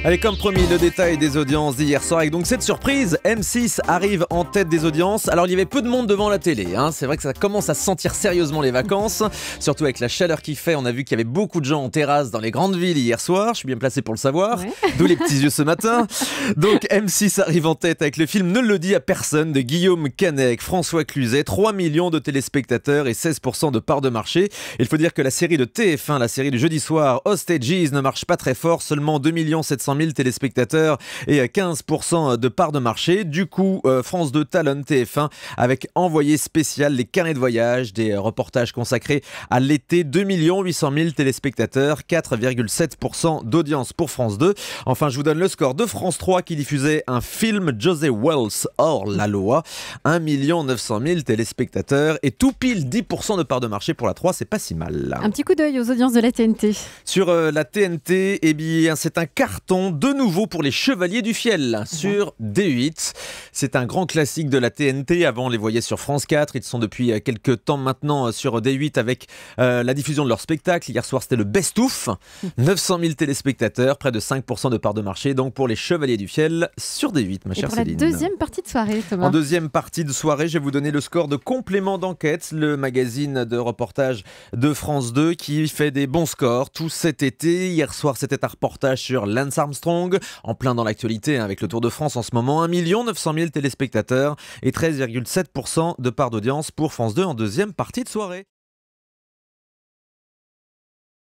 Allez, comme promis, le détail des audiences d'hier soir avec donc cette surprise, M6 arrive en tête des audiences. Alors il y avait peu de monde devant la télé, c'est vrai que ça commence à sentir sérieusement les vacances, surtout avec la chaleur qu'il fait. On a vu qu'il y avait beaucoup de gens en terrasse dans les grandes villes hier soir, je suis bien placé pour le savoir, ouais. D'où les petits yeux ce matin. Donc M6 arrive en tête avec le film Ne le dis à personne de Guillaume Canet avec François Cluzet, 3 millions de téléspectateurs et 16% de part de marché. Il faut dire que la série de TF1, la série du jeudi soir, Hostages, ne marche pas très fort, seulement 2 700 000 téléspectateurs et 15% de part de marché. Du coup, France 2 talonne TF1 avec Envoyé spécial, les carnets de voyage, des reportages consacrés à l'été. 2 800 000 téléspectateurs, 4,7% d'audience pour France 2. Enfin, je vous donne le score de France 3 qui diffusait un film, José Wells hors la loi. 1 900 000 téléspectateurs et tout pile 10% de part de marché pour la 3, c'est pas si mal. Un petit coup d'œil aux audiences de la TNT. Sur la TNT, eh bien, c'est un carton de nouveau pour les Chevaliers du Fiel sur D8. C'est un grand classique de la TNT. Avant, on les voyait sur France 4. Ils sont depuis quelques temps maintenant sur D8 avec la diffusion de leur spectacle. Hier soir, c'était le Best-Ouf. 900 000 téléspectateurs, près de 5% de part de marché. Donc pour les Chevaliers du Fiel sur D8, ma chère Céline. Et pour la deuxième partie de soirée, Thomas. En deuxième partie de soirée, je vais vous donner le score de Complément d'enquête, le magazine de reportage de France 2 qui fait des bons scores tout cet été. Hier soir, c'était un reportage sur Lance Armstrong, en plein dans l'actualité avec le Tour de France en ce moment. 1 900 000 téléspectateurs et 13,7% de part d'audience pour France 2 en deuxième partie de soirée.